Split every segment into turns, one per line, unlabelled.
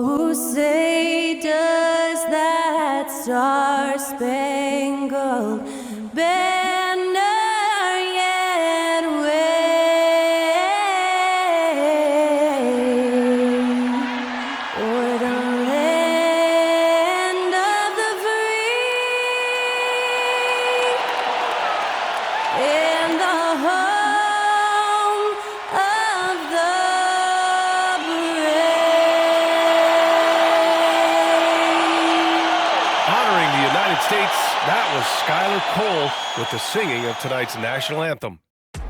Oh, say does that star-spangled banner yet wave o'er the land of the free and the home of the
States, that was Skylar Cole with the singing of tonight's national anthem.
And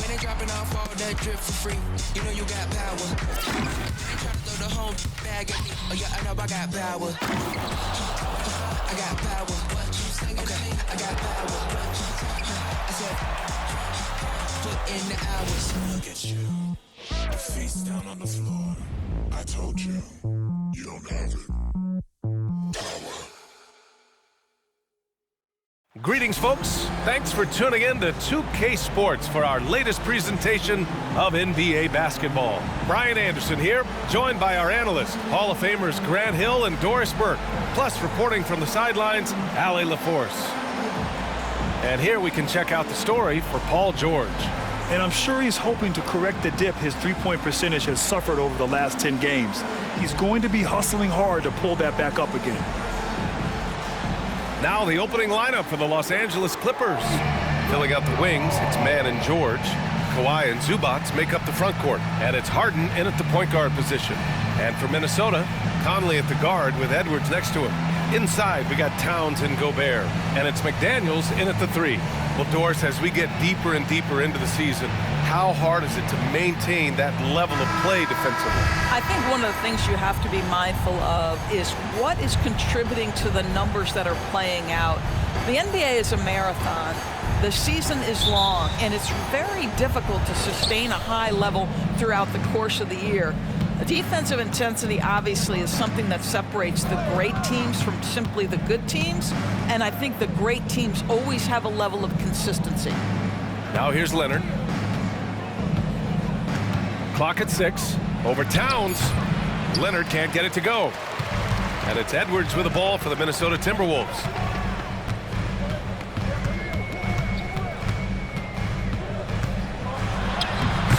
when they dropping off all that drip for free, you know you got power. They try to throw the home bag at me. Oh yeah, I know I got power. I got power. Okay, I got power. I said, put in the hours. Look at you. Face down on the floor. I told you, you don't have it. Power.
Greetings, folks. Thanks for tuning in to 2K Sports for our latest presentation of NBA basketball. Brian Anderson here, joined by our analysts, Hall of Famers Grant Hill and Doris Burke, plus reporting from the sidelines, Allie LaForce. And here we can check out the story for Paul George.
And I'm sure he's hoping to correct the dip his three-point percentage has suffered over the last 10 games. He's going to be hustling hard to pull that back up again.
Now the opening lineup for the Los Angeles Clippers. Filling out the wings, it's Mann and George. Kawhi and Zubac make up the front court. And it's Harden in at the point guard position. And for Minnesota, Conley at the guard with Edwards next to him. Inside, we got Towns and Gobert. And it's McDaniels in at the three. Well, Doris, as we get deeper and deeper into the season, how hard is it to maintain that level of play defensively?
I think one of the things you have to be mindful of is what is contributing to the numbers that are playing out. The NBA is a marathon. The season is long, and it's very difficult to sustain a high level throughout the course of the year. The defensive intensity obviously is something that separates the great teams from simply the good teams, and I think the great teams always have a level of consistency.
Now here's Leonard. Clock at 6. Over Towns. Leonard can't get it to go. And it's Edwards with the ball for the Minnesota Timberwolves.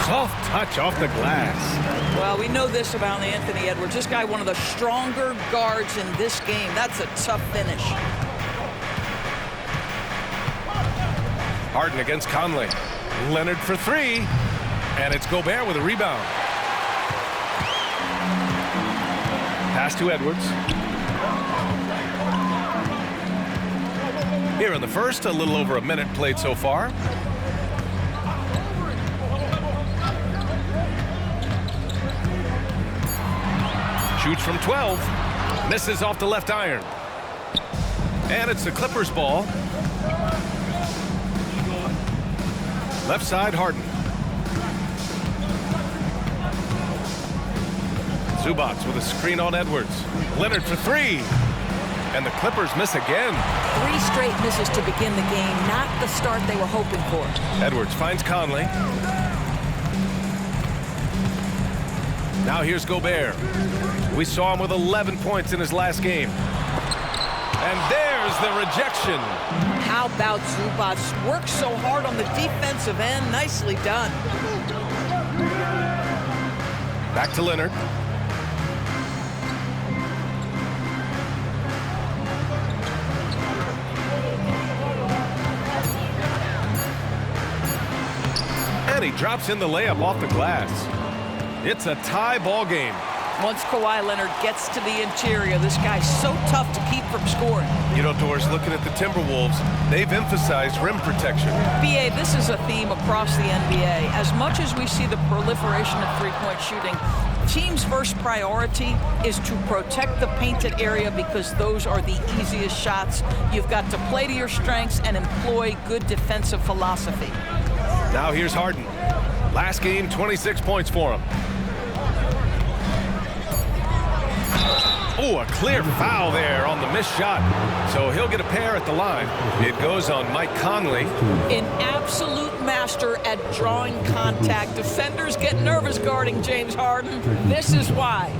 Soft touch off the glass.
Well, we know this about Anthony Edwards. This guy, one of the stronger guards in this game. That's a tough finish.
Harden against Conley. Leonard for three. And it's Gobert with a rebound. Pass to Edwards. Here in the first, a little over a minute played so far. Shoots from 12. Misses off the left iron. And it's the Clippers' ball. Left side, Harden. Zubac with a screen on Edwards. Leonard for three. And the Clippers miss again.
3 straight misses to begin the game, not the start they were hoping for.
Edwards finds Conley. Now here's Gobert. We saw him with 11 points in his last game. And there's the rejection.
How about Zubac? Worked so hard on the defensive end. Nicely done.
Back to Leonard. And he drops in the layup off the glass. It's a tie ball game.
Once Kawhi Leonard gets to the interior, this guy's so tough to keep from scoring.
You know, Doris, looking at the Timberwolves, they've emphasized rim protection.
BA, this is a theme across the NBA. As much as we see the proliferation of three-point shooting, teams' first priority is to protect the painted area because those are the easiest shots. You've got to play to your strengths and employ good defensive philosophy.
Now here's Harden. Last game, 26 points for him. Oh, a clear foul there on the missed shot. So he'll get a pair at the line. It goes on Mike Conley.
An absolute master at drawing contact. Defenders get nervous guarding James Harden. This is why.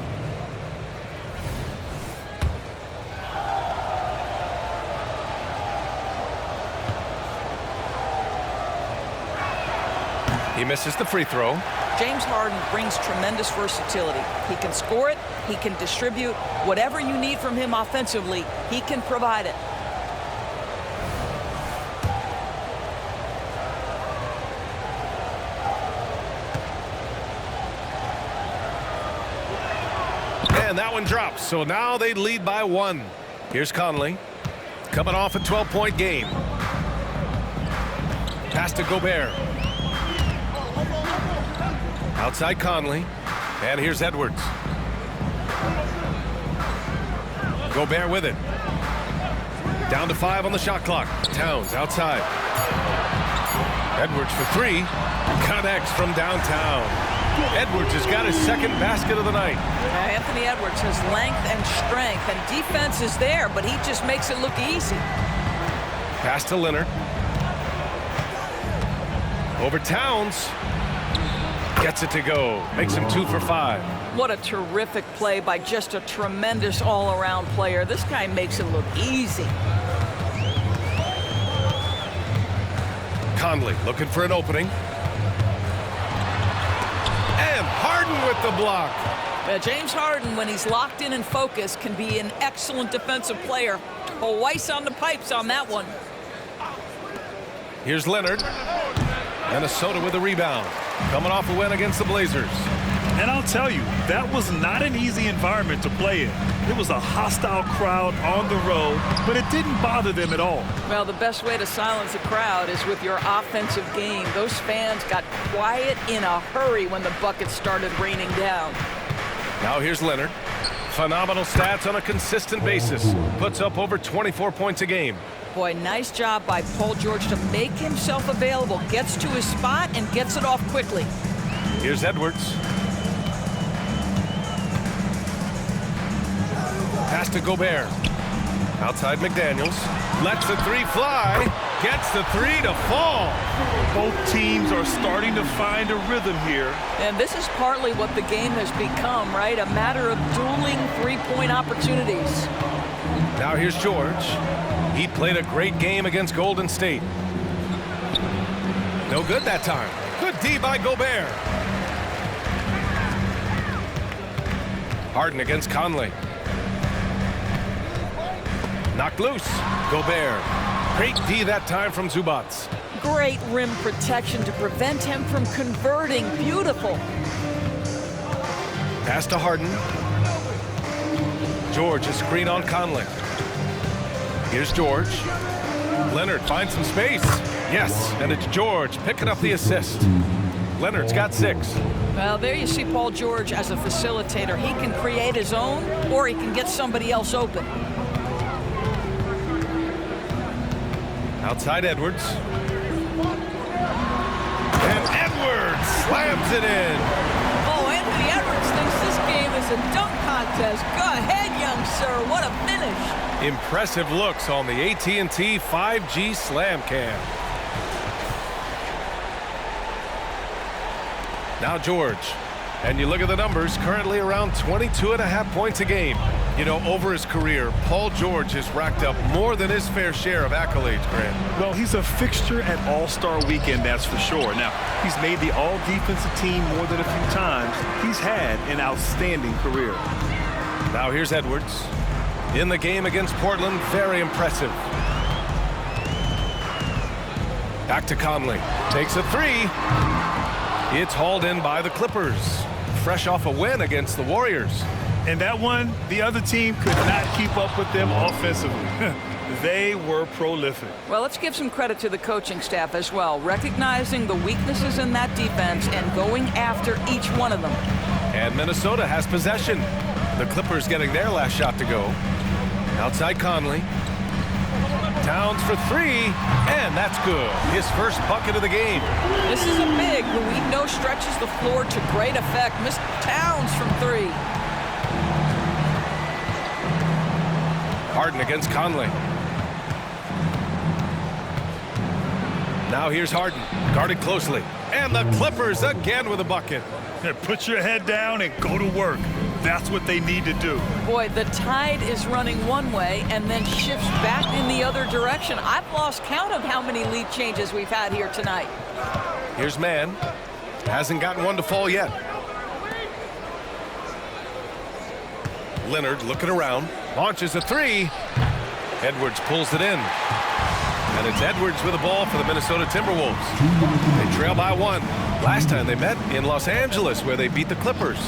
He misses the free throw.
James Harden brings tremendous versatility. He can score it, he can distribute. Whatever you need from him offensively, he can provide it.
And that one drops. So now they lead by 1. Here's Conley. Coming off a 12-point game. Pass to Gobert. Outside Conley. And here's Edwards. Gobert with it. Down to 5 on the shot clock. Towns outside. Edwards for 3. Connects from downtown. Edwards has got his second basket of the night.
Anthony Edwards has length and strength, and defense is there, but he just makes it look easy.
Pass to Leonard. Over Towns. Gets it to go. Makes him 2 for 5.
What a terrific play by just a tremendous all-around player. This guy makes it look easy.
Conley looking for an opening. And Harden with the block.
James Harden, when he's locked in and focused, can be an excellent defensive player. Twice on the pipes on that one.
Here's Leonard. Minnesota with a rebound. Coming off a win against the Blazers.
And I'll tell you, that was not an easy environment to play in. It was a hostile crowd on the road, but it didn't bother them at all.
Well, the best way to silence a crowd is with your offensive game. Those fans got quiet in a hurry when the buckets started raining down.
Now here's Leonard. Phenomenal stats on a consistent basis. Puts up over 24 points a game.
Boy, nice job by Paul George to make himself available. Gets to his spot and gets it off quickly.
Here's Edwards. Pass to Gobert. Outside McDaniels. Lets the 3 fly. Gets the 3 to fall.
Both teams are starting to find a rhythm here.
And this is partly what the game has become, right? A matter of dueling three-point opportunities.
Now here's George. He played a great game against Golden State. No good that time. Good D by Gobert. Harden against Conley. Knocked loose. Gobert. Great D that time from Zubac.
Great rim protection to prevent him from converting. Beautiful.
Pass to Harden. George, a screen on Conley. Here's George. Leonard finds some space. Yes, and it's George picking up the assist. Leonard's got 6.
Well, there you see Paul George as a facilitator. He can create his own, or he can get somebody else open.
Outside Edwards. And Edwards slams it in.
Oh, Anthony Edwards thinks this game is a dunk contest. Go ahead, young sir. What a finish.
Impressive looks on the AT&T 5G Slam Cam. Now George. And you look at the numbers, currently around 22.5 points a game. You know, over his career, Paul George has racked up more than his fair share of accolades, Grant.
Well, he's a fixture at All-Star Weekend, that's for sure. Now, he's made the All-Defensive Team more than a few times. He's had an outstanding career.
Now here's Edwards. In the game against Portland, very impressive. Back to Conley. Takes a 3. It's hauled in by the Clippers. Fresh off a win against the Warriors.
And that one, the other team could not keep up with them offensively. They were prolific.
Well, let's give some credit to the coaching staff as well, recognizing the weaknesses in that defense and going after each one of them.
And Minnesota has possession. The Clippers getting their last shot to go. Outside Conley. Towns for 3, and that's good. His first bucket of the game.
This is a big who we know stretches the floor to great effect. Mr. Towns from 3.
Harden against Conley. Now here's Harden, guarded closely. And the Clippers again with a bucket.
Yeah, put your head down and go to work. That's what they need to do.
Boy, the tide is running one way and then shifts back in the other direction. I've lost count of how many lead changes we've had here tonight.
Here's Mann. Hasn't gotten one to fall yet. Leonard looking around. Launches a three. Edwards pulls it in. And it's Edwards with the ball for the Minnesota Timberwolves. They trail by one. Last time they met in Los Angeles, where they beat the Clippers.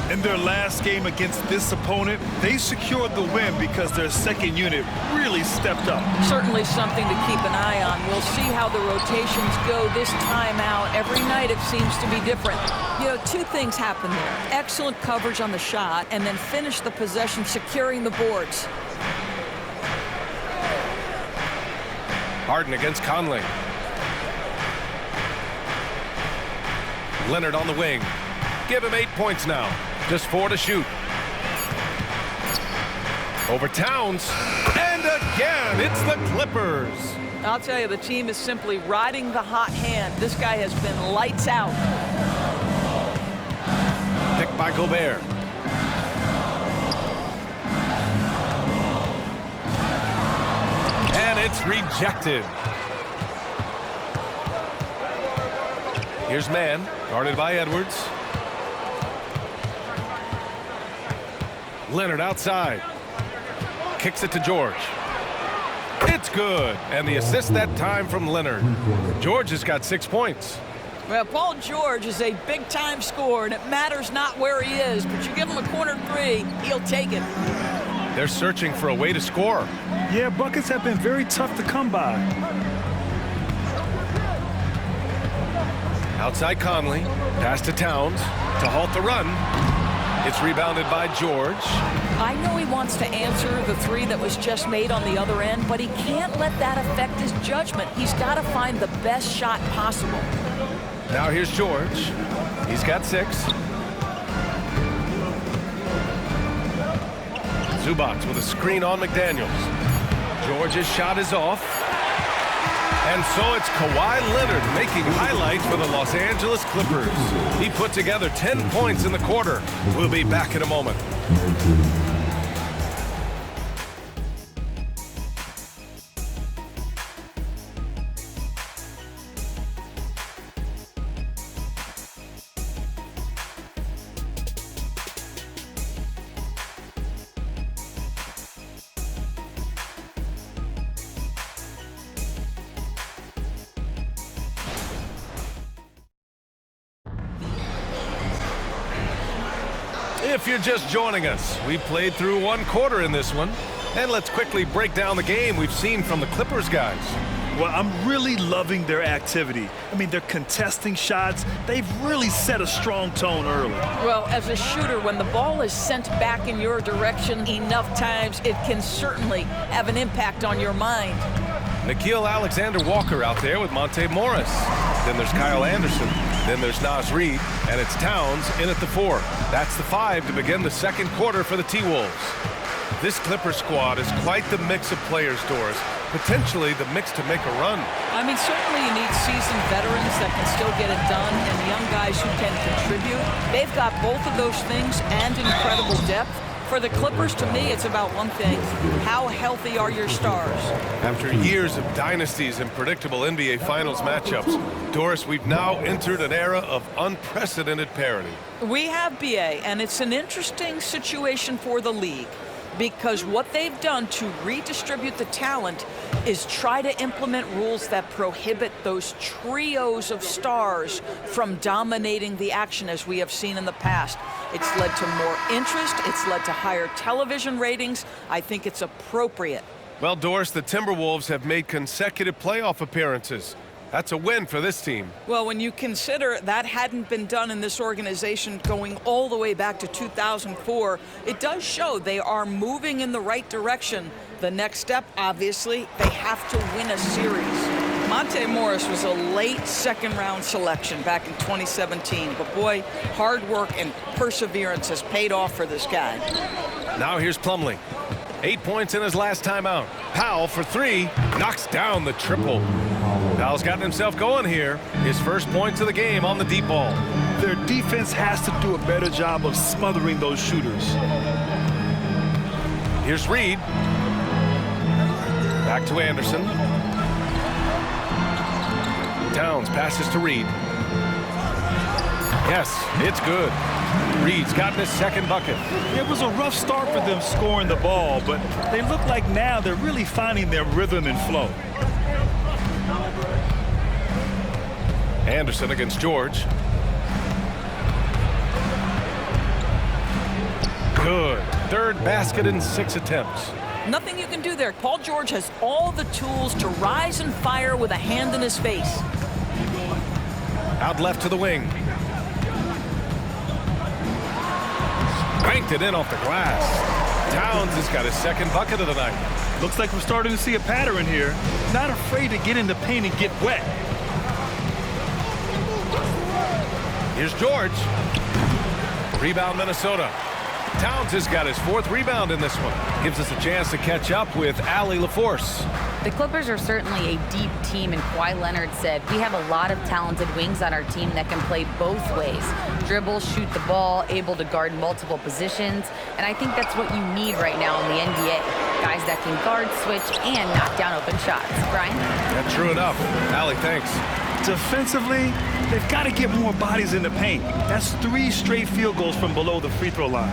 In their last game against this opponent, they secured the win because their second unit really stepped up.
Certainly something to keep an eye on. We'll see how the rotations go this time out. Every night it seems to be different. You know, two things happen there. Excellent coverage on the shot, and then finish the possession securing the boards.
Harden against Conley. Leonard on the wing. Give him 8 points now. Just 4 to shoot. Over Towns. And again, it's the Clippers.
I'll tell you, the team is simply riding the hot hand. This guy has been lights out.
Picked by Gobert. And it's rejected. Here's Mann, guarded by Edwards. Leonard outside. Kicks it to George. It's good. And the assist that time from Leonard. George has got 6 points.
Well, Paul George is a big-time scorer, and it matters not where he is, but you give him a corner three, he'll take it.
They're searching for a way to score.
Yeah, buckets have been very tough to come by.
Outside Conley. Pass to Towns to halt the run. It's rebounded by George.
I know he wants to answer the three that was just made on the other end, but he can't let that affect his judgment. He's got to find the best shot possible.
Now here's George. He's got 6. Zubac with a screen on McDaniels. George's shot is off. And so it's Kawhi Leonard making highlights for the Los Angeles Clippers. He put together 10 points in the quarter. We'll be back in a moment. If you're just joining us, we played through 1 quarter in this one. And let's quickly break down the game we've seen from the Clippers guys.
Well, I'm really loving their activity. I mean, they're contesting shots. They've really set a strong tone early.
Well, as a shooter, when the ball is sent back in your direction enough times, it can certainly have an impact on your mind.
Nickeil Alexander-Walker out there with Monte Morris. Then there's Kyle Anderson. Then there's Naz Reid. And it's Towns in at the 4. That's the 5 to begin the second quarter for the T-Wolves. This Clipper squad is quite the mix of players, Doris. Potentially the mix to make a run.
I mean, certainly you need seasoned veterans that can still get it done and young guys who can contribute. They've got both of those things and incredible depth. For the Clippers, to me, it's about one thing. How healthy are your stars?
After years of dynasties and predictable NBA Finals matchups, Doris, we've now entered an era of unprecedented parity.
We have, BA, and it's an interesting situation for the league, because what they've done to redistribute the talent is try to implement rules that prohibit those trios of stars from dominating the action as we have seen in the past. It's led to more interest. It's led to higher television ratings. I think it's appropriate.
Well, Doris, the Timberwolves have made consecutive playoff appearances. That's a win for this team.
Well, when you consider that hadn't been done in this organization going all the way back to 2004, it does show they are moving in the right direction. The next step, obviously, they have to win a series. Monte Morris was a late second-round selection back in 2017, but boy, hard work and perseverance has paid off for this guy.
Now here's Plumlee. 8 points in his last timeout. Powell for 3, knocks down the triple. Powell's gotten himself going here. His first points of the game on the deep ball.
Their defense has to do a better job of smothering those shooters.
Here's Reed. Back to Anderson. Towns passes to Reed. Yes, it's good. Reed's gotten his second bucket.
It was a rough start for them scoring the ball, but they look like now they're really finding their rhythm and flow.
Anderson against George. Good. Third basket in 6 attempts.
Nothing you can do there. Paul George has all the tools to rise and fire with a hand in his face.
Out left to the wing. Banked it in off the glass. Towns has got his second bucket of the night.
Looks like we're starting to see a pattern here. Not afraid to get in the paint and get wet.
Here's George. Rebound Minnesota. Towns has got his 4th rebound in this one. Gives us a chance to catch up with Allie LaForce.
The Clippers are certainly a deep team, and Kawhi Leonard said, we have a lot of talented wings on our team that can play both ways. Dribble, shoot the ball, able to guard multiple positions, and I think that's what you need right now in the NBA. Guys that can guard, switch, and knock down open shots. Brian?
That's true enough. Allie, thanks.
Defensively, they've got to get more bodies in the paint. That's 3 straight field goals from below the free throw line.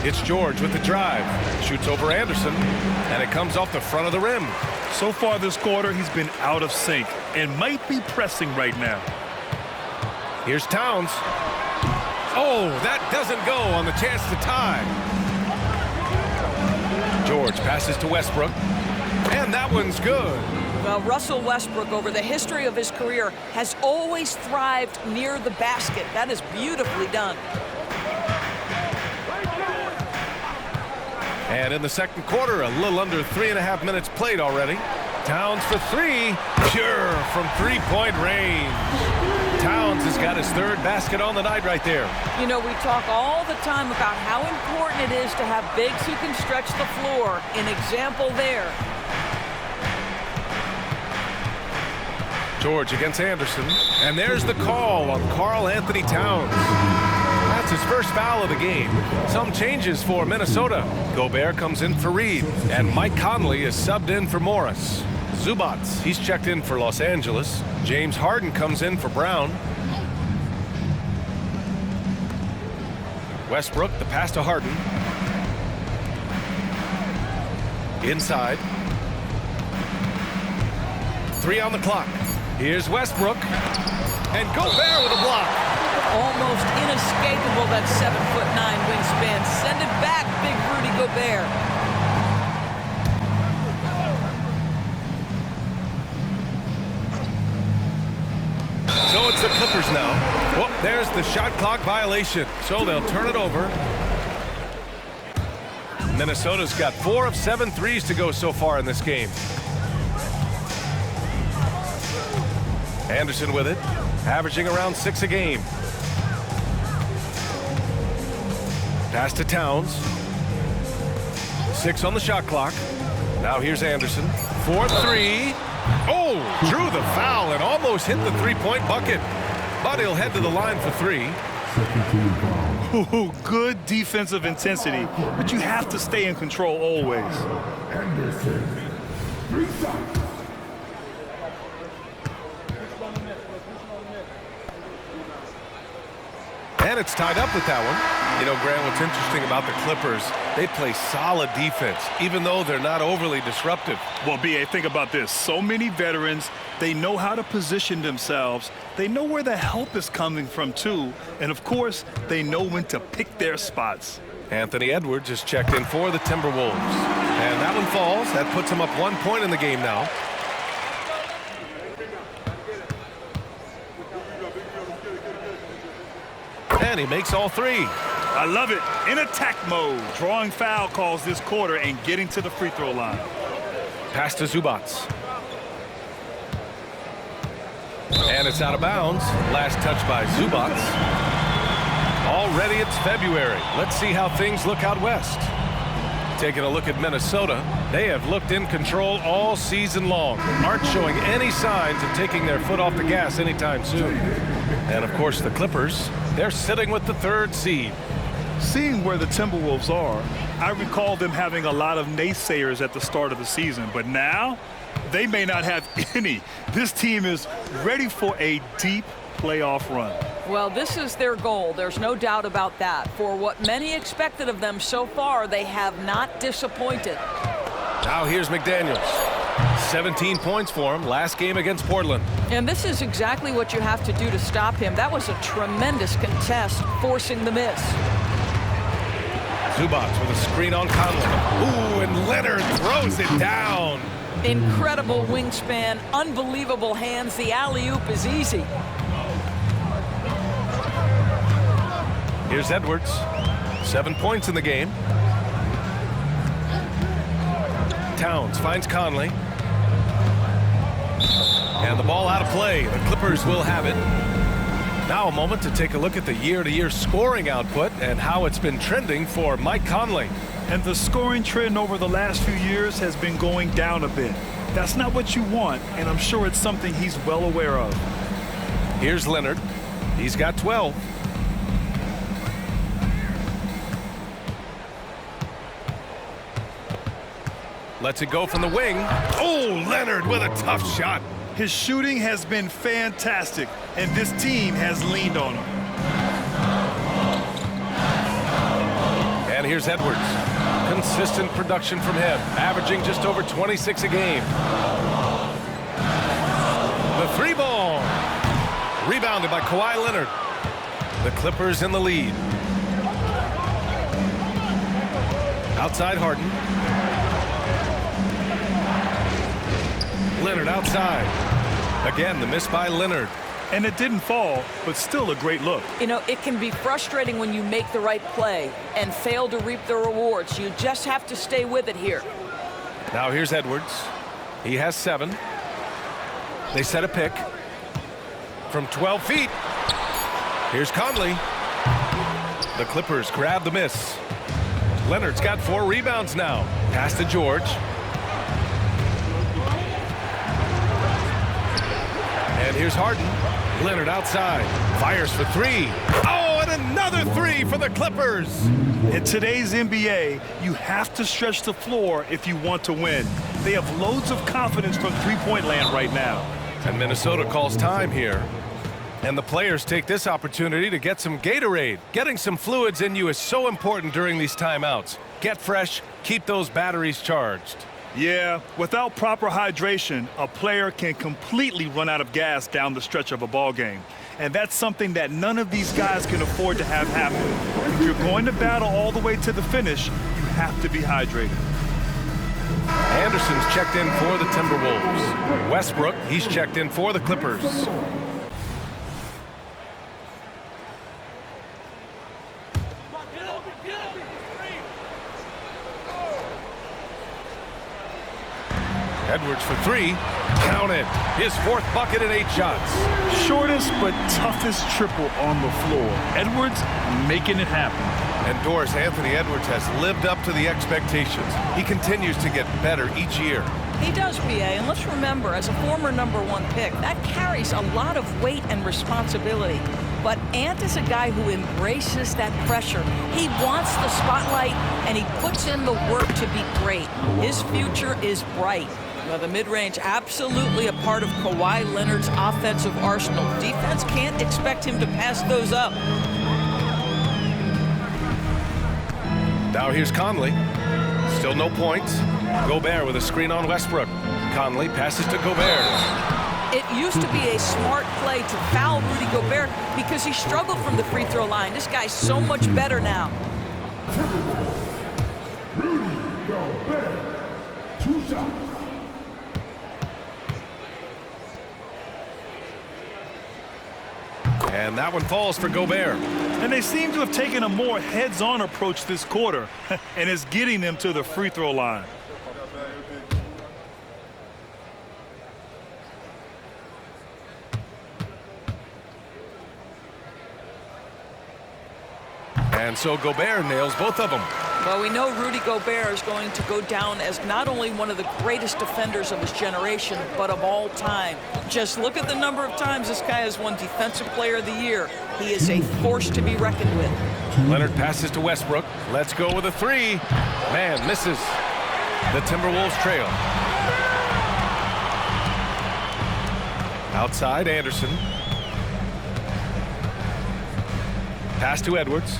It's George with the drive. Shoots over Anderson, and it comes off the front of the rim.
So far this quarter, he's been out of sync and might be pressing right now.
Here's Towns. Oh, that doesn't go on the chance to tie. George passes to Westbrook, and that one's good.
Well, Russell Westbrook, over the history of his career, has always thrived near the basket. That is beautifully done.
And in the second quarter, a little under 3.5 minutes played already. Towns for 3, pure from 3-point range. Towns has got his 3rd basket on the night right there.
You know, we talk all the time about how important it is to have bigs who can stretch the floor. An example there.
George against Anderson, and there's the call on Karl Anthony Towns. That's his first foul of the game. Some changes for Minnesota. Gobert comes in for Reed, and Mike Conley is subbed in for Morris. Zubac, he's checked in for Los Angeles. James Harden comes in for Brown. Westbrook, the pass to Harden. Inside. 3 on the clock. Here's Westbrook, and Gobert with a block.
Almost inescapable, that 7'9" wingspan. Send it back, big Rudy Gobert.
So it's the Clippers now. Well, there's the shot clock violation, so they'll turn it over. Minnesota's got 4 of 7 threes to go so far in this game. Anderson with it, averaging around 6 a game. Pass to Towns. 6 on the shot clock. Now here's Anderson. 4-3. Oh, drew the foul and almost hit the 3-point bucket. But he'll head to the line for 3.
Ooh, good defensive intensity, but you have to stay in control always.
Anderson, 3 shots.
And it's tied up with that one. You know, Grant, what's interesting about the Clippers, they play solid defense, even though they're not overly disruptive.
Well, B.A., think about this. So many veterans, they know how to position themselves. They know where the help is coming from, too. And, of course, they know when to pick their spots.
Anthony Edwards is checked in for the Timberwolves. And that one falls. That puts him up 1 point in the game now. And he makes all 3.
I love it. In attack mode, drawing foul calls this quarter and getting to the free throw line.
Pass to Zubac. And it's out of bounds. Last touch by Zubac. Already it's February. Let's see how things look out west. Taking a look at Minnesota, they have looked in control all season long. Aren't showing any signs of taking their foot off the gas anytime soon. And of course, the Clippers, they're sitting with the 3rd seed.
Seeing where the Timberwolves are, I recall them having a lot of naysayers at the start of the season, but now they may not have any. This team is ready for a deep playoff run.
Well, this is their goal. There's no doubt about that. For what many expected of them so far, they have not disappointed.
Now here's McDaniels. 17 points for him last game against Portland.
And this is exactly what you have to do to stop him. That was a tremendous contest, forcing the miss.
Zubac with a screen on Conley. Ooh, and Leonard throws it down.
Incredible wingspan, unbelievable hands. The alley-oop is easy.
Here's Edwards. 7 points in the game. Towns finds Conley. And the ball out of play. The Clippers will have it. Now a moment to take a look at the year-to-year scoring output and how it's been trending for Mike Conley.
And the scoring trend over the last few years has been going down a bit. That's not what you want, and I'm sure it's something he's well aware of.
Here's Leonard. He's got 12. Lets it go from the wing. Oh, Leonard with a tough shot.
His shooting has been fantastic, and this team has leaned on him.
And here's Edwards. Consistent production from him, averaging just over 26 a game. The 3-ball. Rebounded by Kawhi Leonard. The Clippers in the lead. Outside Harden. Leonard outside. Again, the miss by Leonard.
And it didn't fall, but still a great look.
You know, it can be frustrating when you make the right play and fail to reap the rewards. You just have to stay with it here.
Now here's Edwards. He has 7. They set a pick from 12 feet. Here's Conley. The Clippers grab the miss. Leonard's got 4 rebounds now. Pass to George. And here's Harden. Leonard outside. Fires for 3. Oh, and another 3 for the Clippers.
In today's NBA, you have to stretch the floor if you want to win. They have loads of confidence from three-point land right now.
And Minnesota calls time here. And the players take this opportunity to get some Gatorade. Getting some fluids in you is so important during these timeouts. Get fresh, keep those batteries charged.
Yeah, without proper hydration, a player can completely run out of gas down the stretch of a ball game. And that's something that none of these guys can afford to have happen. If you're going to battle all the way to the finish, you have to be hydrated.
Anderson's checked in for the Timberwolves. Westbrook, he's checked in for the Clippers. Edwards for 3. Count it. His 4th bucket in 8 shots.
Shortest but toughest triple on the floor. Edwards making it happen.
And Doris, Anthony Edwards has lived up to the expectations. He continues to get better each year.
He does, PA, and let's remember, as a former #1 pick, that carries a lot of weight and responsibility. But Ant is a guy who embraces that pressure. He wants the spotlight, and he puts in the work to be great. His future is bright. Well, the mid-range absolutely a part of Kawhi Leonard's offensive arsenal. Defense can't expect him to pass those up.
Now here's Conley. Still no points. Gobert with a screen on Westbrook. Conley passes to Gobert.
It used to be a smart play to foul Rudy Gobert because he struggled from the free throw line. This guy's so much better now.
Rudy Gobert. 2 shots.
And that one falls for Gobert.
And they seem to have taken a more heads-on approach this quarter, and it's getting them to the free throw line.
And so Gobert nails both of them.
Well, we know Rudy Gobert is going to go down as not only one of the greatest defenders of his generation, but of all time. Just look at the number of times this guy has won Defensive Player of the Year. He is a force to be reckoned with.
Leonard passes to Westbrook. Let's go with a three. Man, misses. The Timberwolves trail. Outside, Anderson. Pass to Edwards.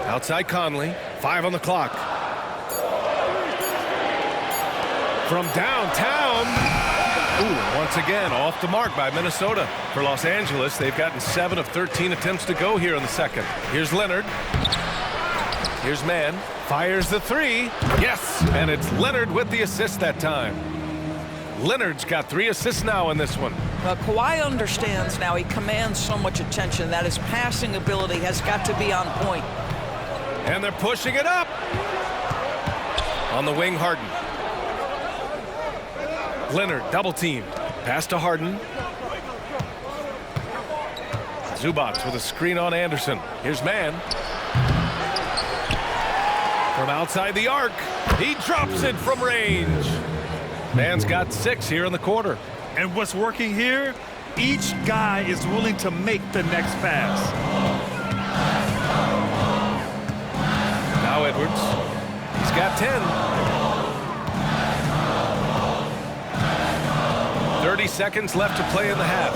Outside Conley. 5 on the clock. From downtown. Ooh, once again, off the mark by Minnesota. For Los Angeles, they've gotten 7 of 13 attempts to go here in the second. Here's Leonard. Here's Mann. Fires the three. Yes, and it's Leonard with the assist that time. Leonard's got 3 assists now in this one.
Well, Kawhi understands now. He commands so much attention that his passing ability has got to be on point.
And they're pushing it up. On the wing, Harden. Leonard double teamed. Pass to Harden. Zubac with a screen on Anderson. Here's Mann. From outside the arc. He drops it from range. Mann's got 6 here in the quarter.
And what's working here, each guy is willing to make the next pass.
Now Edwards. He's got 10. 30 seconds left to play in the half.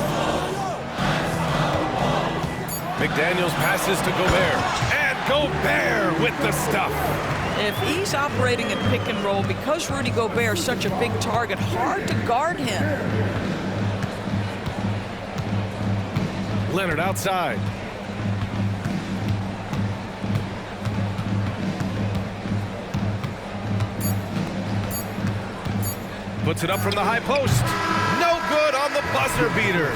McDaniels passes to Gobert. And Gobert with the stuff.
If he's operating in pick and roll, because Rudy Gobert is such a big target, hard to guard him.
Leonard outside. Puts it up from the high post. No good on the buzzer beater.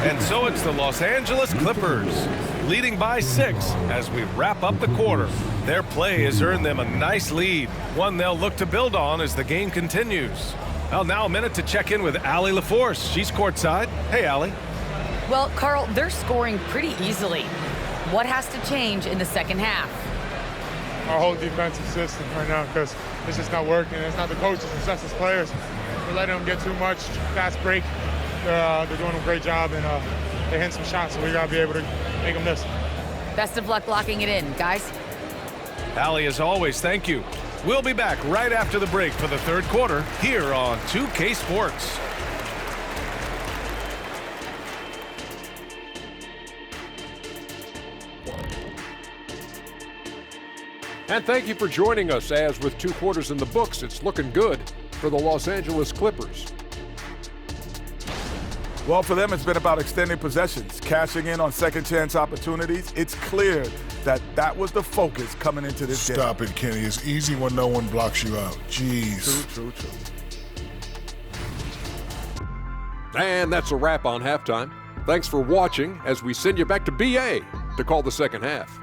And so it's the Los Angeles Clippers, leading by 6 as we wrap up the quarter. Their play has earned them a nice lead, one they'll look to build on as the game continues. Well, now a minute to check in with Allie LaForce. She's courtside. Hey, Allie.
Well, Carl, they're scoring pretty easily. What has to change in the second half?
Our whole defensive system right now, because it's just not working. It's not the coaches, it's just the players. We're letting them get too much, fast break. They're doing a great job, and they hit some shots, so we got to be able to make them miss.
Best of luck locking it in, guys.
Allie, as always, thank you. We'll be back right after the break for the third quarter here on 2K Sports.
And thank you for joining us, as with 2 quarters in the books, it's looking good for the Los Angeles Clippers.
Well, for them, it's been about extending possessions, cashing in on second chance opportunities. It's clear that that was the focus coming into this game.
Stop it, Kenny. It's easy when no one blocks you out. Jeez.
True.
And that's a wrap on halftime. Thanks for watching as we send you back to BA to call the second half.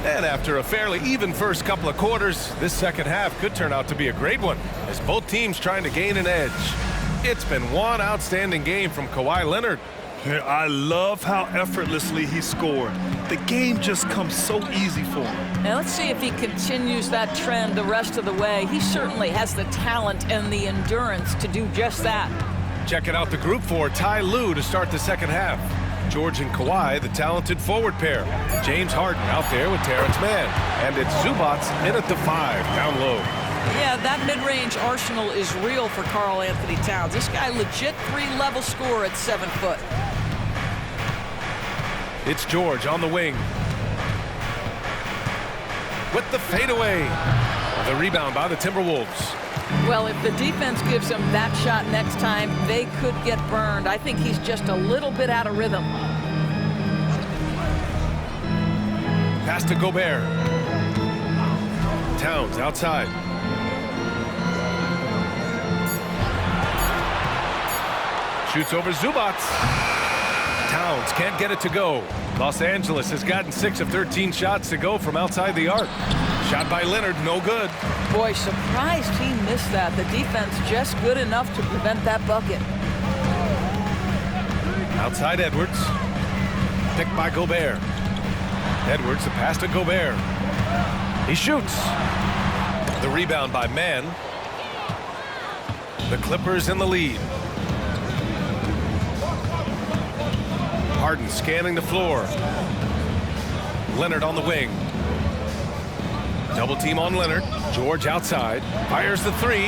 And after a fairly even first couple of quarters, this second half could turn out to be a great one, as both teams trying to gain an edge. It's been one outstanding game from Kawhi Leonard.
I love how effortlessly he scored. The game just comes so easy for him.
Now let's see if he continues that trend the rest of the way. He certainly has the talent and the endurance to do just that.
Checking out the group for Ty Lue to start the second half. George and Kawhi, the talented forward pair. James Harden out there with Terrence Mann. And it's Zubac in at the 5, down low.
Yeah, that mid-range arsenal is real for Karl Anthony Towns. This guy legit 3-level scorer at 7 foot.
It's George on the wing. With the fadeaway. The rebound by the Timberwolves.
Well, if the defense gives him that shot next time, they could get burned. I think he's just a little bit out of rhythm.
Pass to Gobert. Towns outside. Shoots over Zubac. Towns can't get it to go. Los Angeles has gotten 6 of 13 shots to go from outside the arc. Shot by Leonard, no good.
Boy, surprised he missed that. The defense just good enough to prevent that bucket.
Outside Edwards. Picked by Gobert. Edwards, the pass to Gobert. He shoots. The rebound by Mann. The Clippers in the lead. Harden scanning the floor. Leonard on the wing. Double team on Leonard. George outside. Fires the three.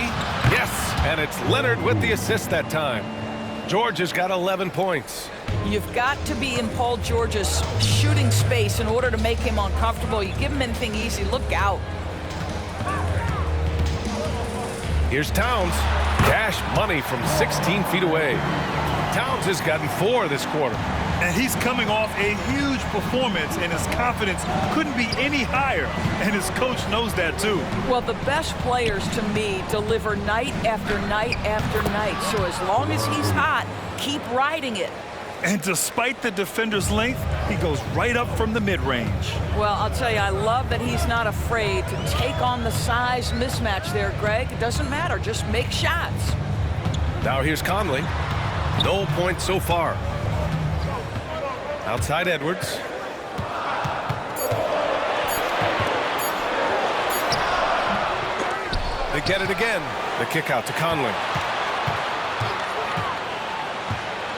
Yes! And it's Leonard with the assist that time. George has got 11 points.
You've got to be in Paul George's shooting space in order to make him uncomfortable. You give him anything easy, look out.
Here's Towns. Cash money from 16 feet away. Towns has gotten 4 this quarter.
And he's coming off a huge performance, and his confidence couldn't be any higher. And his coach knows that, too.
Well, the best players, to me, deliver night after night after night. So as long as he's hot, keep riding it.
And despite the defender's length, he goes right up from the mid-range.
Well, I'll tell you, I love that he's not afraid to take on the size mismatch there, Greg. It doesn't matter. Just make shots.
Now here's Conley. No points so far. Outside Edwards. They get it again. The kick out to Conley.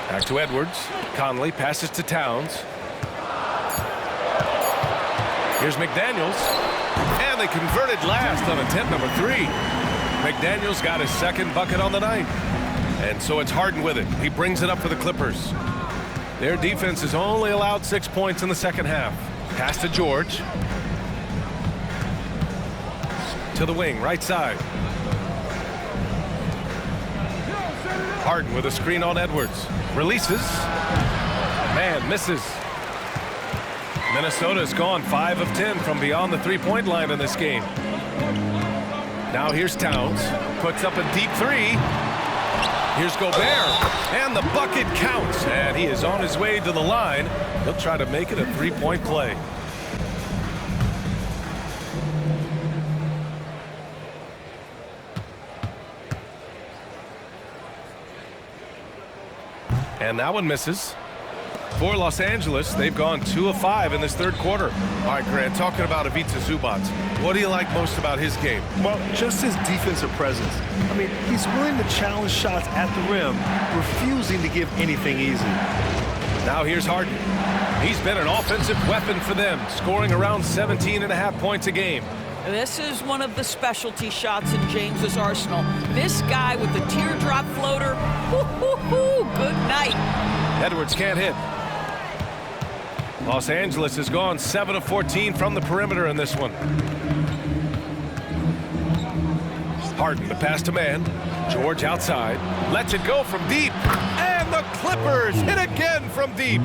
Back to Edwards. Conley passes to Towns. Here's McDaniels. And they converted last on attempt number 3. McDaniels got his second bucket on the night. And so it's Harden with it. He brings it up for the Clippers. Their defense has only allowed 6 points in the second half. Pass to George. To the wing, right side. Harden with a screen on Edwards. Releases. Man, misses. Minnesota's gone 5 of 10 from beyond the three-point line in this game. Now here's Towns. Puts up a deep 3. Here's Gobert, and the bucket counts, and he is on his way to the line. He'll try to make it a three-point play. And that one misses. For Los Angeles, they've gone 2 of 5 in this third quarter. All right, Grant, talking about Ivica Zubac, what do you like most about his game?
Well, just his defensive presence. I mean, he's willing to challenge shots at the rim, refusing to give anything easy.
Now here's Harden. He's been an offensive weapon for them, scoring around 17.5 points a game.
This is one of the specialty shots in James's arsenal. This guy with the teardrop floater, good night.
Edwards can't hit. Los Angeles has gone 7 of 14 from the perimeter in this one. Harden, the pass to Mann. George outside. Lets it go from deep. And the Clippers hit again from deep.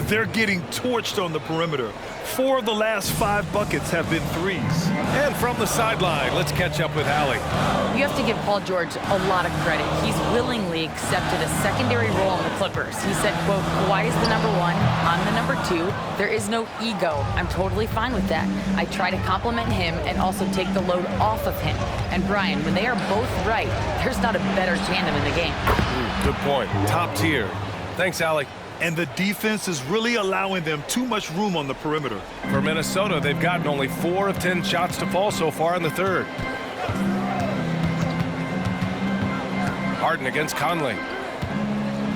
They're getting torched on the perimeter. 4 of the last 5 buckets have been threes.
And from the sideline, let's catch up with Allie.
You have to give Paul George a lot of credit. He's willingly accepted a secondary role on the Clippers. He said, quote, Kawhi is the number 1, I'm the number 2. There is no ego. I'm totally fine with that. I try to compliment him and also take the load off of him. And Brian, when they are both right, there's not a better tandem in the game.
Good point. Top tier. Thanks, Allie.
And the defense is really allowing them too much room on the perimeter.
For Minnesota, they've gotten only 4 of 10 shots to fall so far in the third. Harden against Conley.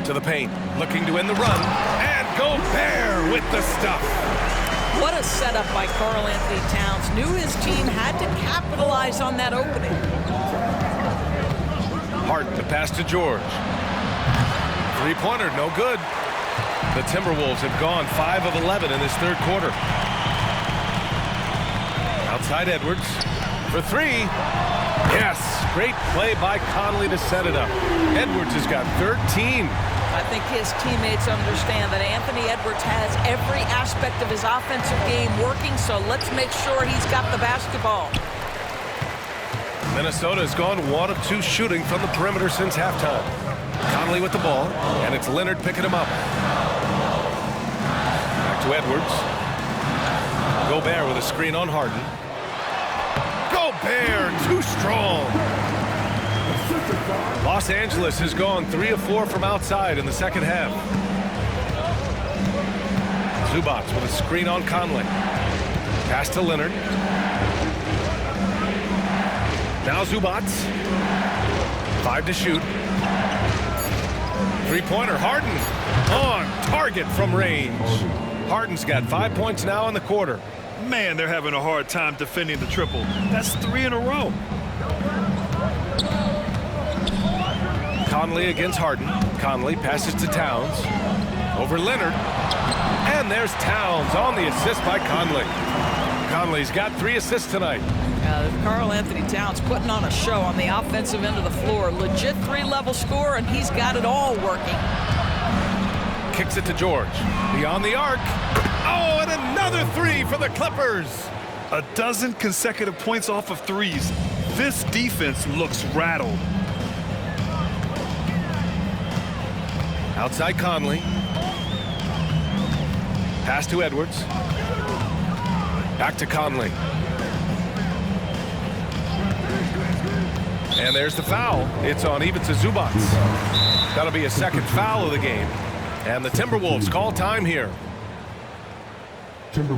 To the paint, looking to end the run. And Gobert with the stuff.
What a setup by Karl Anthony Towns. Knew his team had to capitalize on that opening.
Harden, the pass to George. Three-pointer, no good. The Timberwolves have gone 5 of 11 in this third quarter. Outside Edwards for 3. Yes, great play by Conley to set it up. Edwards has got 13.
I think his teammates understand that Anthony Edwards has every aspect of his offensive game working, so let's make sure he's got the basketball.
Minnesota has gone 1 of 2 shooting from the perimeter since halftime. Conley with the ball, and it's Leonard picking him up. Back to Edwards. Gobert with a screen on Harden. Gobert, too strong. Los Angeles has gone 3 of 4 from outside in the second half. Zubac with a screen on Conley. Pass to Leonard. Now Zubac. 5 to shoot. Three-pointer, Harden on target from range. Harden's got 5 points now in the quarter.
Man, they're having a hard time defending the triple. That's 3 in a row.
Conley against Harden. Conley passes to Towns. Over Leonard. And there's Towns on the assist by Conley. Conley's got 3 assists tonight.
Karl Anthony Towns putting on a show on the offensive end of the floor. Legit 3-level score, and he's got it all working.
Kicks it to George. Beyond the arc. Oh, and another 3 for the Clippers.
A dozen consecutive points off of threes. This defense looks rattled.
Outside Conley. Pass to Edwards. Back to Conley. And there's the foul. It's on Ivica Zubac. That'll be a second foul of the game. And the Timberwolves call time here. And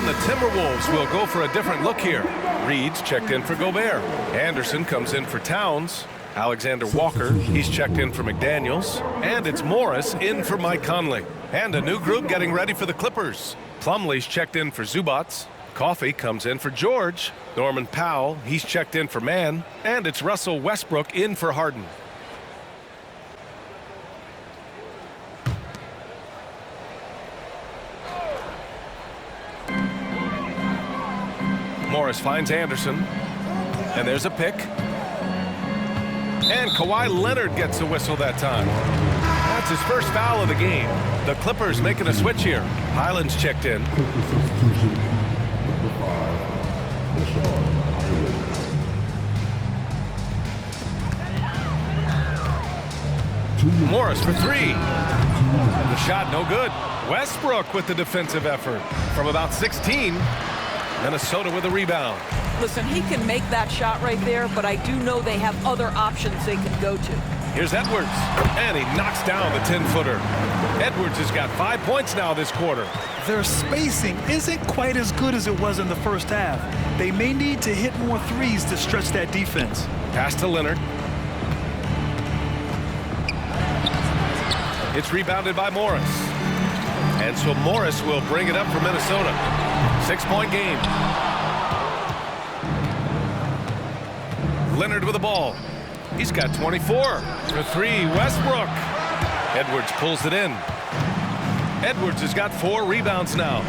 the Timberwolves will go for a different look here. Reed's checked in for Gobert. Anderson comes in for Towns. Alexander Walker, he's checked in for McDaniels. And it's Morris in for Mike Conley. And a new group getting ready for the Clippers. Plumlee's checked in for Zubac. Coffey comes in for George. Norman Powell, he's checked in for Mann. And it's Russell Westbrook in for Harden. Morris finds Anderson. And there's a pick. And Kawhi Leonard gets a whistle that time. That's his first foul of the game. The Clippers making a switch here. Highland's checked in. Morris for 3. The shot no good. Westbrook with the defensive effort. From about 16, Minnesota with a rebound.
Listen, he can make that shot right there, but I do know they have other options they can go to.
Here's Edwards, and he knocks down the 10-footer. Edwards has got 5 points now this quarter.
Their spacing isn't quite as good as it was in the first half. They may need to hit more threes to stretch that defense.
Pass to Leonard. It's rebounded by Morris. And so Morris will bring it up for Minnesota. 6-point game. Leonard with the ball. He's got 24 for 3. Westbrook. Edwards pulls it in. Edwards has got 4 rebounds now.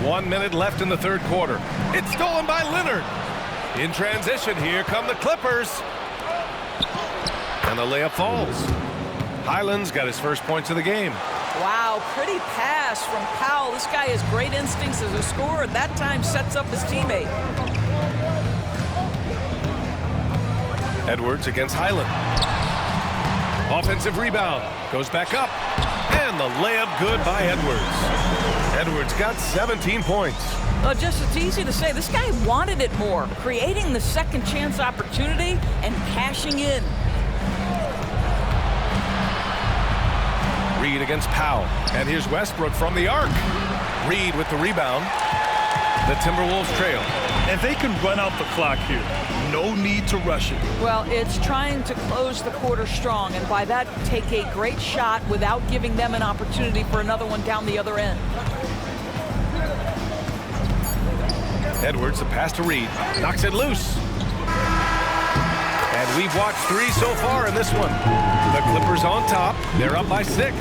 1 minute left in the third quarter. It's stolen by Leonard. In transition, here come the Clippers. And the layup falls. Highland's got his first points of the game.
Wow, pretty pass from Powell. This guy has great instincts as a scorer. At that time, sets up his teammate.
Edwards against Highland. Offensive rebound. Goes back up. And the layup good by Edwards. Edwards got 17 points.
Well, it's easy to say. This guy wanted it more. Creating the second chance opportunity and cashing in.
Reed against Powell. And here's Westbrook from the arc. Reed with the rebound. The Timberwolves trail.
And they can run out the clock here. No need to rush it.
Well, it's trying to close the quarter strong, and by that, take a great shot without giving them an opportunity for another one down the other end.
Edwards, a pass to Reed. Knocks it loose. And we've watched 3 so far in this one. The Clippers on top. They're up by 6.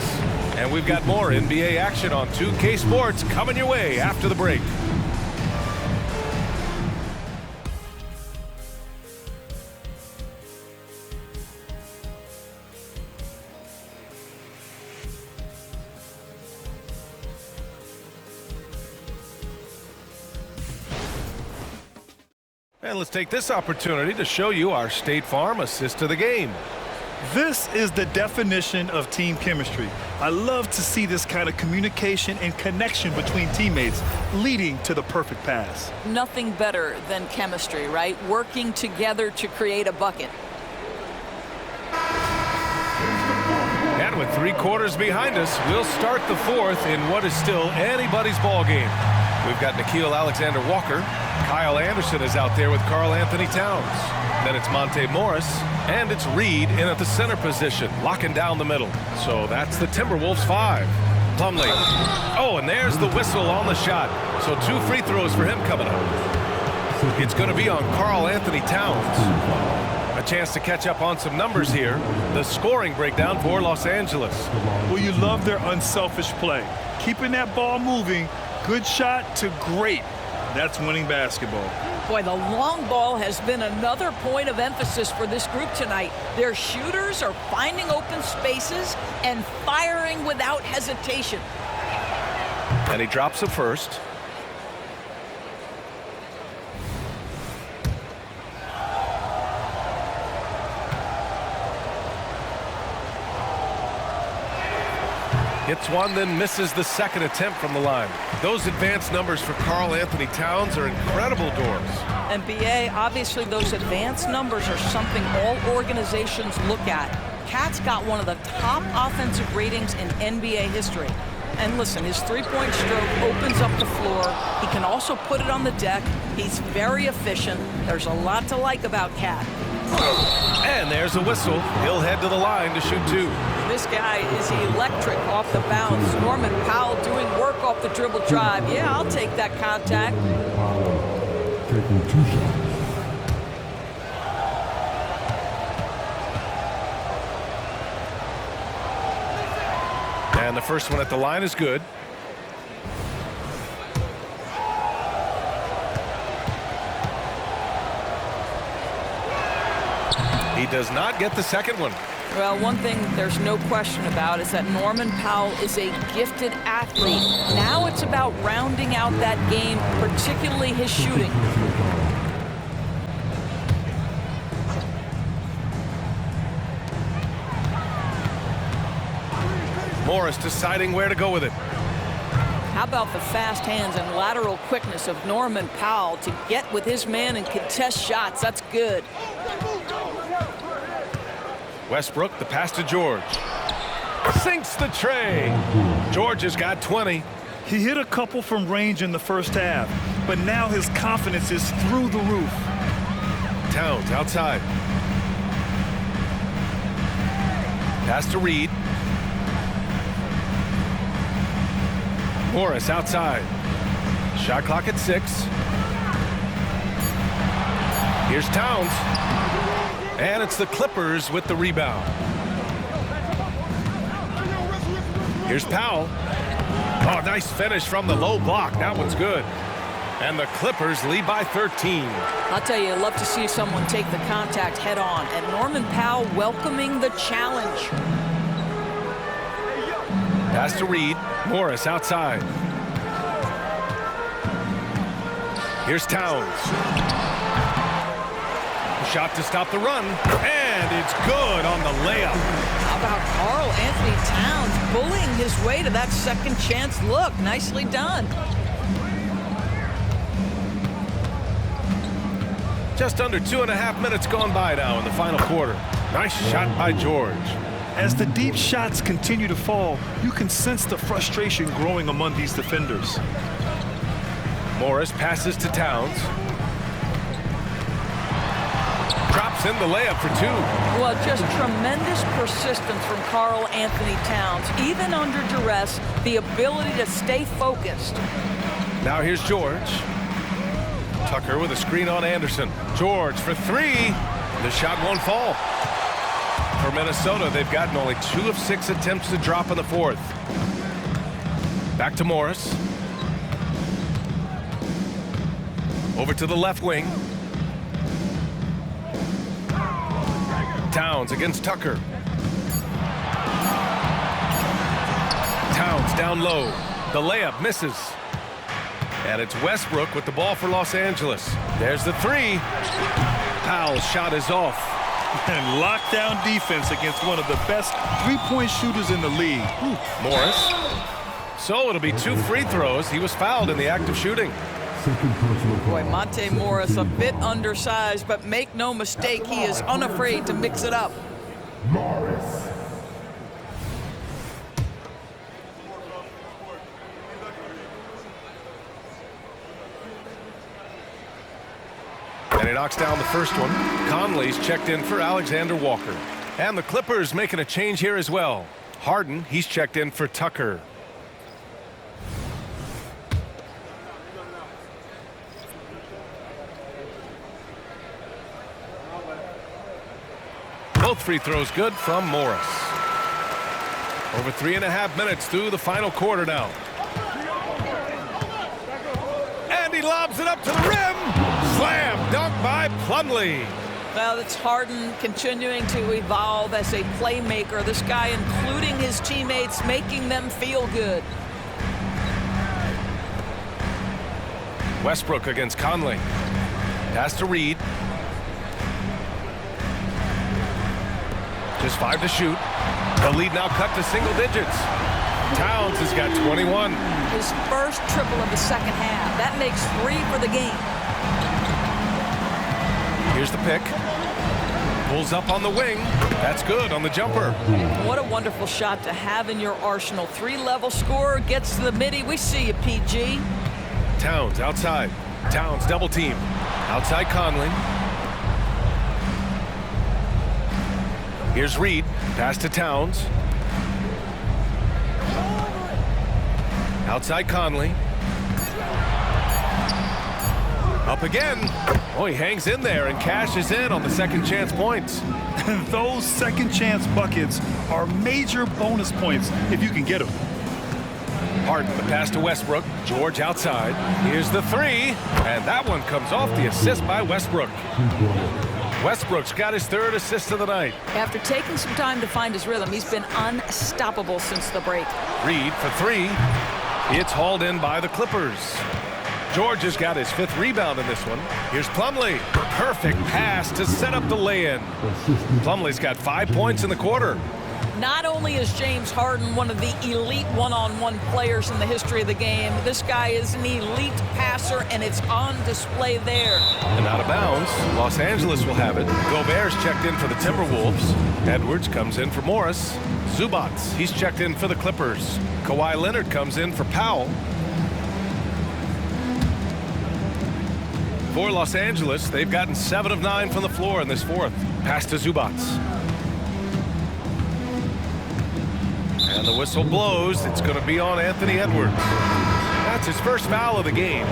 And we've got more NBA action on 2K Sports coming your way after the break. And let's take this opportunity to show you our State Farm assist to the game.
This is the definition of team chemistry. I love to see this kind of communication and connection between teammates leading to the perfect pass.
Nothing better than chemistry, right? Working together to create a bucket.
And with 3 quarters behind us, we'll start the 4th in what is still anybody's ball game. We've got Nickeil Alexander-Walker. Kyle Anderson is out there with Karl Anthony Towns. Then it's Monte Morris, and it's Reed in at the center position, locking down the middle. So that's the Timberwolves 5. Plumlee. Oh, and there's the whistle on the shot. So 2 free throws for him coming up. It's going to be on Karl Anthony Towns. A chance to catch up on some numbers here. The scoring breakdown for Los Angeles.
Well, you love their unselfish play. Keeping that ball moving, good shot to great. That's winning basketball.
Boy, the long ball has been another point of emphasis for this group tonight. Their shooters are finding open spaces and firing without hesitation.
And he drops it first. Hits one, then misses the second attempt from the line. Those advanced numbers for Karl Anthony Towns are incredible doors.
And BA, obviously those advanced numbers are something all organizations look at. Cat's got one of the top offensive ratings in NBA history. And listen, his three-point stroke opens up the floor. He can also put it on the deck. He's very efficient. There's a lot to like about Cat.
And there's a whistle. He'll head to the line to shoot 2.
This guy is electric off the bounce. Norman Powell doing work off the dribble drive. Yeah, I'll take that contact.
Taking 2 shots.
And the first one at the line is good. He does not get the second one.
Well, one thing there's no question about is that Norman Powell is a gifted athlete. Now it's about rounding out that game, particularly his shooting.
Morris deciding where to go with it.
How about the fast hands and lateral quickness of Norman Powell to get with his man and contest shots? That's good.
Westbrook, the pass to George. Sinks the tray. George has got 20.
He hit a couple from range in the first half, but now his confidence is through the roof.
Towns outside. Pass to Reed. Morris outside. Shot clock at 6. Here's Towns. And it's the Clippers with the rebound. Here's Powell. Oh, nice finish from the low block. That one's good. And the Clippers lead by 13.
I'll tell you, I'd love to see someone take the contact head on. And Norman Powell welcoming the challenge.
Pass to Reed. Morris outside. Here's Towns. Shot to stop the run, and it's good on the layup.
How about Karl Anthony Towns bullying his way to that second chance look? Nicely done.
Just under 2.5 minutes gone by now in the final quarter. Nice shot by George.
As the deep shots continue to fall, you can sense the frustration growing among these defenders.
Morris passes to Towns. Drops in the layup for 2.
Well, just tremendous persistence from Karl Anthony Towns. Even under duress, the ability to stay focused.
Now here's George. Tucker with a screen on Anderson. George for 3. The shot won't fall. For Minnesota, they've gotten only 2 of 6 attempts to drop in the 4th. Back to Morris. Over to the left wing. Towns against Tucker. Towns down low. The layup misses. And it's Westbrook with the ball for Los Angeles. There's the 3. Powell's shot is off.
And lockdown defense against one of the best three-point shooters in the league.
Morris. So it'll be 2 free throws. He was fouled in the act of shooting.
Boy, Monte Morris, a bit undersized, but make no mistake, he is unafraid to mix it up.
And he knocks down the first one. Conley's checked in for Alexander Walker. And the Clippers making a change here as well. Harden, he's checked in for Tucker. Both free throws good from Morris. Over 3.5 minutes through the final quarter now. And he lobs it up to the rim. Slam dunk by Plumlee.
Well, it's Harden continuing to evolve as a playmaker. This guy, including his teammates, making them feel good.
Westbrook against Conley. Pass to Reed. Just 5 to shoot. The lead now cut to single digits. Towns has got 21.
His first triple of the second half. That makes 3 for the game.
Here's the pick. Pulls up on the wing. That's good on the jumper.
What a wonderful shot to have in your arsenal. 3-level scorer, gets to the midi. We see you, PG.
Towns outside. Towns double team. Outside Conley. Here's Reed. Pass to Towns. Outside Conley. Up again. Oh, he hangs in there and cashes in on the second chance points.
Those second chance buckets are major bonus points if you can get them.
Harden, the pass to Westbrook. George outside. Here's the 3. And that one comes off the assist by Westbrook. Westbrook's got his 3rd assist of the night.
After taking some time to find his rhythm, he's been unstoppable since the break.
Reed for 3. It's hauled in by the Clippers. George has got his 5th rebound in this one. Here's Plumlee. Perfect pass to set up the lay-in. Plumlee's got 5 points in the quarter.
Not only is James Harden one of the elite one-on-one players in the history of the game, this guy is an elite passer, and it's on display there.
And out of bounds, Los Angeles will have it. Gobert's checked in for the Timberwolves. Edwards comes in for Morris. Zubac, he's checked in for the Clippers. Kawhi Leonard comes in for Powell. For Los Angeles, they've gotten 7 of 9 from the floor in this 4th. Pass to Zubac. And the whistle blows. It's going to be on Anthony Edwards. That's his first foul of the game.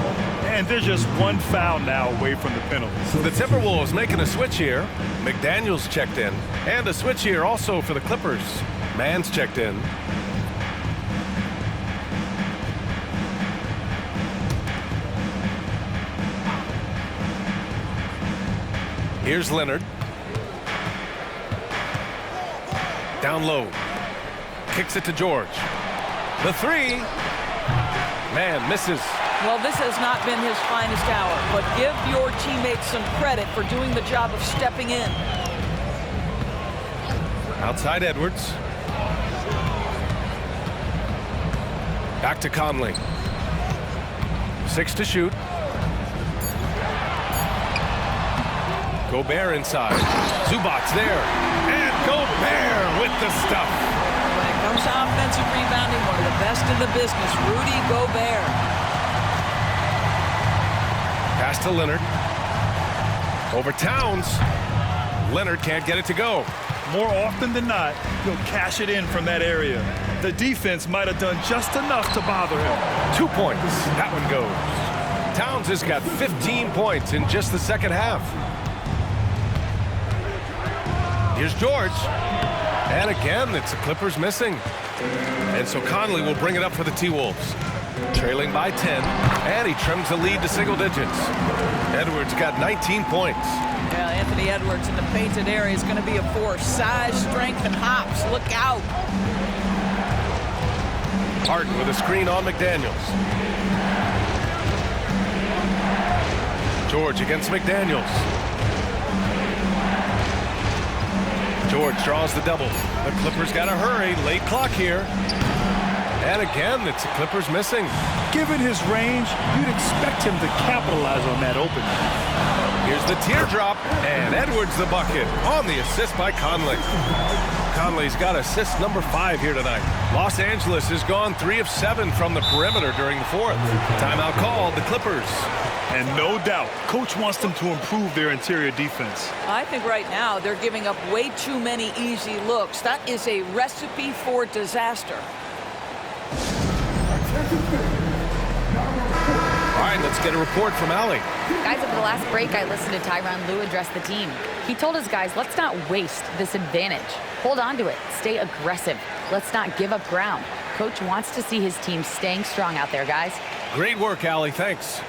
And they're just 1 foul now away from the penalty.
The Timberwolves making a switch here. McDaniels checked in. And a switch here also for the Clippers. Mann's checked in. Here's Leonard. Down low. Kicks it to George. The 3. Man misses.
Well, this has not been his finest hour, but give your teammates some credit for doing the job of stepping in.
Outside Edwards. Back to Conley. 6 to shoot. Gobert inside. Zubac there. And Gobert with the stuff.
When it comes to offensive rebounding, one of the best in the business, Rudy Gobert.
Pass to Leonard. Over Towns. Leonard can't get it to go.
More often than not, he'll cash it in from that area. The defense might have done just enough to bother him.
2 points. That one goes. Towns has got 15 points in just the second half. Here's George. And again, it's the Clippers missing. And so Conley will bring it up for the T-Wolves. Trailing by 10. And he trims the lead to single digits. Edwards got 19 points.
Yeah, Anthony Edwards in the painted area is going to be a force. Size, strength, and hops. Look out.
Harden with a screen on McDaniels. George against McDaniels. George draws the double. The Clippers got to hurry. Late clock here. And again, it's the Clippers missing.
Given his range, you'd expect him to capitalize on that opening.
Here's the teardrop, and Edwards the bucket on the assist by Conley. Conley's got assist number 5 here tonight. Los Angeles has gone 3 of 7 from the perimeter during the 4th. Timeout called, the Clippers.
And no doubt, coach wants them to improve their interior defense.
I think right now they're giving up way too many easy looks. That is a recipe for disaster.
All right, let's get a report from Allie.
Guys, over the last break, I listened to Tyronn Lue address the team. He told his guys, let's not waste this advantage. Hold on to it. Stay aggressive. Let's not give up ground. Coach wants to see his team staying strong out there, guys.
Great work, Allie. Thanks.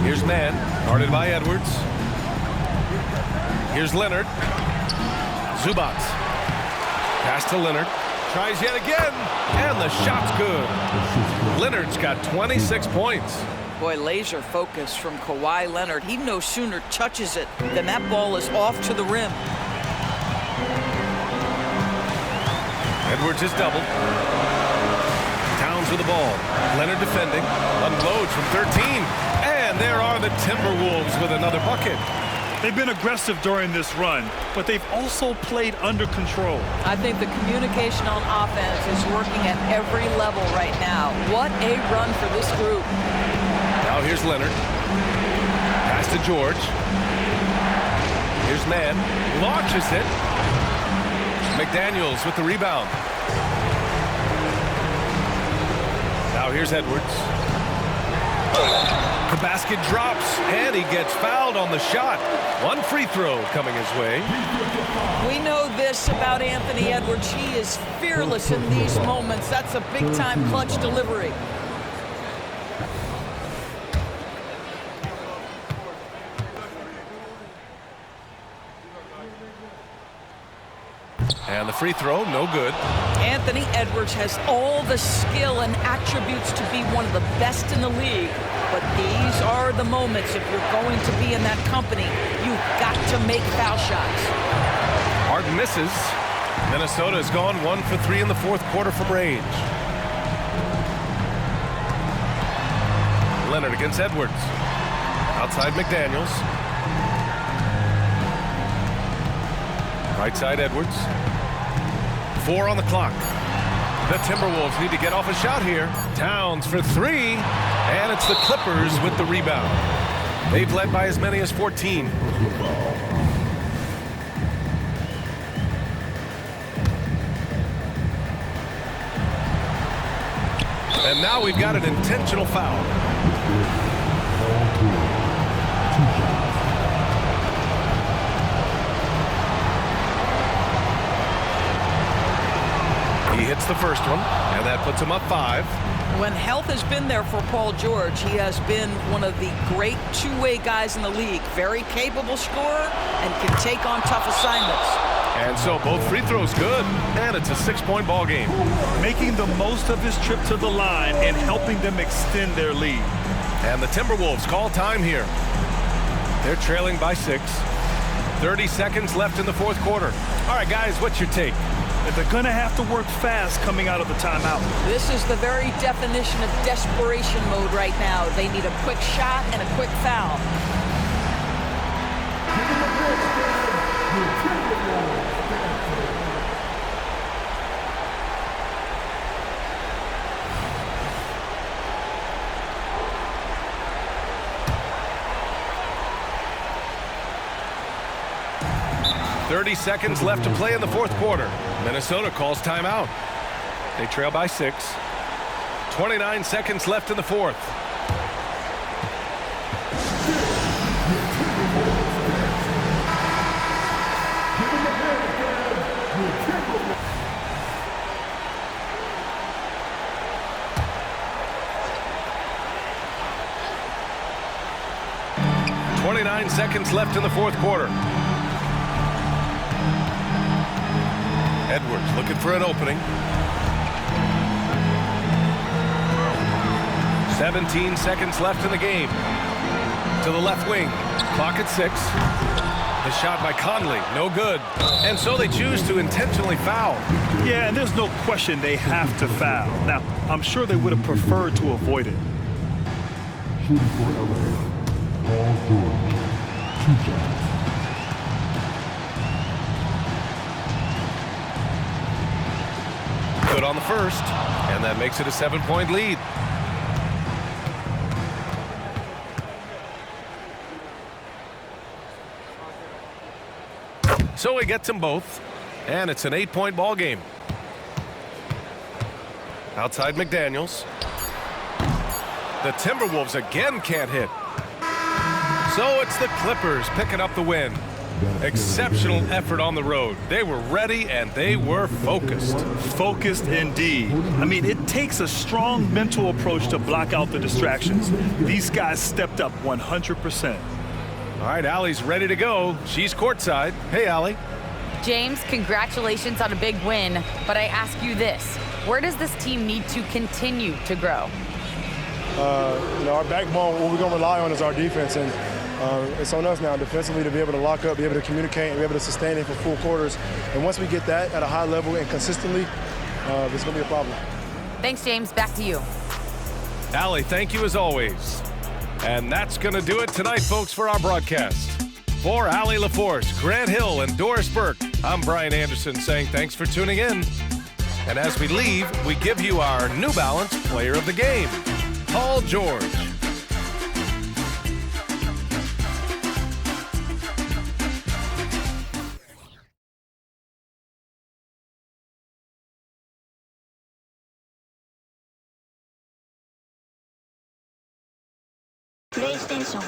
Here's Mann, guarded by Edwards. Here's Leonard. Zubac. Pass to Leonard. Tries yet again, and the shot's good. Leonard's got 26 points.
Boy, laser focus from Kawhi Leonard. He no sooner touches it than that ball is off to the rim.
Edwards is doubled. Towns with the ball. Leonard defending. Unloads from 13. And there are the Timberwolves with another bucket.
They've been aggressive during this run, but they've also played under control.
I think the communication on offense is working at every level right now. What a run for this group.
Now here's Leonard. Pass to George. Here's Mann. Launches it. McDaniels with the rebound. Now here's Edwards. The basket drops, and he gets fouled on the shot. One free throw coming his way.
We know this about Anthony Edwards. He is fearless in these moments. That's a big-time clutch delivery.
And the free throw, no good.
Anthony Edwards has all the skill and attributes to be one of the best in the league. But these are the moments, if you're going to be in that company, you've got to make foul shots.
Harden misses. Minnesota has gone 1 for 3 in the 4th quarter from range. Leonard against Edwards. Outside McDaniels. Right side Edwards. 4 on the clock. The Timberwolves need to get off a shot here. Towns for 3, and it's the Clippers with the rebound. They've led by as many as 14. And now we've got an intentional foul. He hits the first one, and that puts him up 5.
When health has been there for Paul George, he has been one of the great two-way guys in the league. Very capable scorer and can take on tough assignments.
And so both free throws good, and it's a 6-point ball game.
Making the most of his trip to the line and helping them extend their lead.
And the Timberwolves call time here. They're trailing by 6. 30 seconds left in the 4th quarter. All right, guys, what's your take?
That they're going to have to work fast coming out of the timeout.
This is the very definition of desperation mode right now. They need a quick shot and a quick foul.
.30 seconds left to play in the 4th quarter. Minnesota calls timeout. They trail by 6. 29 seconds left in the 4th. .29 seconds left in the 4th quarter. Edwards looking for an opening. 17 seconds left in the game. To the left wing. Clock at 6. The shot by Conley, no good. And so they choose to intentionally foul.
Yeah, and there's no question they have to foul. Now, I'm sure they would have preferred to avoid it.
Shooting for LA, Paul George. 2 shots.
Good on the first, and that makes it a 7-point lead. So he gets them both, and it's an 8-point ball game. Outside McDaniels. The Timberwolves again can't hit. So it's the Clippers picking up the win. Exceptional effort on the road. They were ready and they were focused.
Focused indeed. I mean, it takes a strong mental approach to block out the distractions. These guys stepped up 100%.
All right, Allie's ready to go. She's courtside. Hey, Allie.
James, congratulations on a big win, but I ask you this. Where does this team need to continue to grow?
Our backbone, what we're going to rely on is our defense, and it's on us now defensively to be able to lock up, be able to communicate, and be able to sustain it for full quarters. And once we get that at a high level and consistently, it's going to be a problem.
Thanks, James. Back to you.
Allie, thank you as always. And that's going to do it tonight, folks, for our broadcast. For Allie LaForce, Grant Hill, and Doris Burke, I'm Brian Anderson saying thanks for tuning in. And as we leave, we give you our New Balance Player of the Game, Paul George.
PlayStation